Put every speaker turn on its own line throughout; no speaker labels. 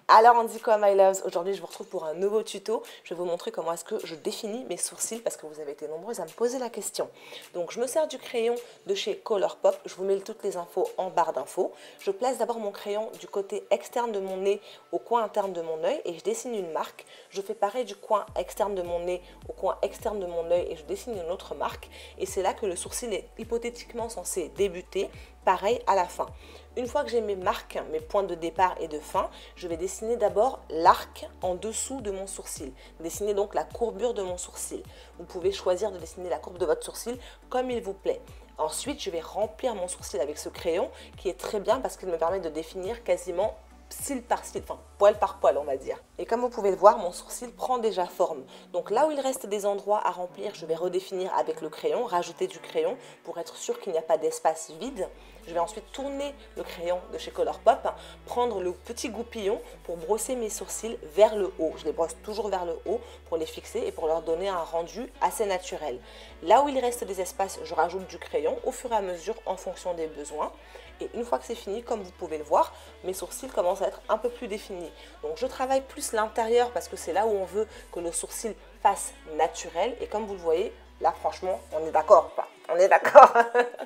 Alors on dit quoi my loves, aujourd'hui je vous retrouve pour un nouveau tuto. Je vais vous montrer comment est-ce que je définis mes sourcils parce que vous avez été nombreuses à me poser la question. Donc je me sers du crayon de chez Colourpop, je vous mets toutes les infos en barre d'infos. Je place d'abord mon crayon du côté externe de mon nez au coin interne de mon œil et je dessine une marque. Je fais pareil du coin externe de mon nez au coin externe de mon œil et je dessine une autre marque. Et c'est là que le sourcil est hypothétiquement censé débuter, pareil à la fin. Une fois que j'ai mes marques, mes points de départ et de fin, je vais dessiner d'abord l'arc en dessous de mon sourcil. Dessiner donc la courbure de mon sourcil. Vous pouvez choisir de dessiner la courbe de votre sourcil comme il vous plaît. Ensuite, je vais remplir mon sourcil avec ce crayon qui est très bien parce qu'il me permet de définir quasiment cil par cil, enfin poil par poil on va dire. Et comme vous pouvez le voir, mon sourcil prend déjà forme. Donc là où il reste des endroits à remplir, je vais redéfinir avec le crayon, rajouter du crayon pour être sûr qu'il n'y a pas d'espace vide. Je vais ensuite tourner le crayon de chez Colourpop, prendre le petit goupillon pour brosser mes sourcils vers le haut. Je les brosse toujours vers le haut pour les fixer et pour leur donner un rendu assez naturel. Là où il reste des espaces, je rajoute du crayon au fur et à mesure en fonction des besoins. Et une fois que c'est fini, comme vous pouvez le voir, mes sourcils commencent à être un peu plus définis. Donc je travaille plus l'intérieur parce que c'est là où on veut que le sourcil fasse naturel. Et comme vous le voyez, là franchement, on est d'accord quoi. On est d'accord.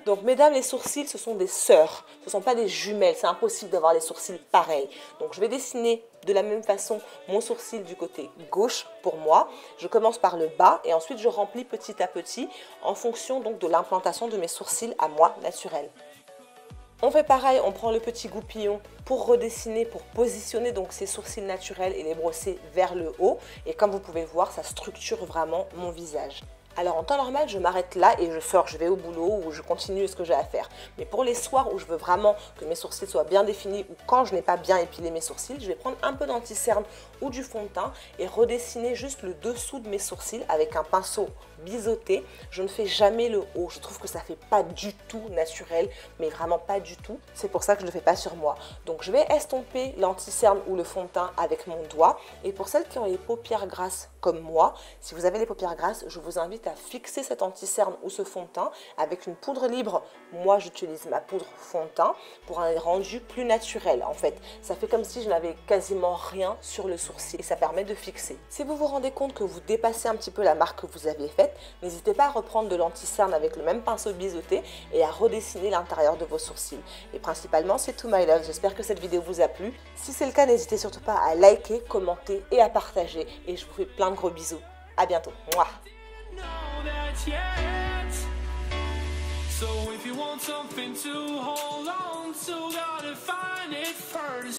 Donc mesdames, les sourcils, ce sont des sœurs. Ce ne sont pas des jumelles. C'est impossible d'avoir les sourcils pareils. Donc je vais dessiner de la même façon mon sourcil du côté gauche pour moi. Je commence par le bas et ensuite je remplis petit à petit en fonction donc de l'implantation de mes sourcils à moi naturels. On fait pareil, on prend le petit goupillon pour redessiner, pour positionner donc ces sourcils naturels et les brosser vers le haut. Et comme vous pouvez le voir, ça structure vraiment mon visage. Alors en temps normal, je m'arrête là et je sors, je vais au boulot ou je continue ce que j'ai à faire. Mais pour les soirs où je veux vraiment que mes sourcils soient bien définis ou quand je n'ai pas bien épilé mes sourcils, je vais prendre un peu d'anti-cerne ou du fond de teint et redessiner juste le dessous de mes sourcils avec un pinceau biseauté. Je ne fais jamais le haut, je trouve que ça fait pas du tout naturel, mais vraiment pas du tout. C'est pour ça que je ne le fais pas sur moi. Donc je vais estomper l'anti-cerne ou le fond de teint avec mon doigt. Et pour celles qui ont les paupières grasses comme moi, si vous avez les paupières grasses, je vous invite à fixer cet anti-cerne ou ce fond de teint avec une poudre libre. Moi, j'utilise ma poudre fond de teint pour un rendu plus naturel. En fait, ça fait comme si je n'avais quasiment rien sur le sourcil et ça permet de fixer. Si vous vous rendez compte que vous dépassez un petit peu la marque que vous avez faite, n'hésitez pas à reprendre de l'anti-cerne avec le même pinceau biseauté et à redessiner l'intérieur de vos sourcils. Et principalement, c'est tout my love. J'espère que cette vidéo vous a plu. Si c'est le cas, n'hésitez surtout pas à liker, commenter et à partager. Et je vous fais plein de gros bisous. À bientôt. Mouah. So if you want something to hold on to, gotta find it first.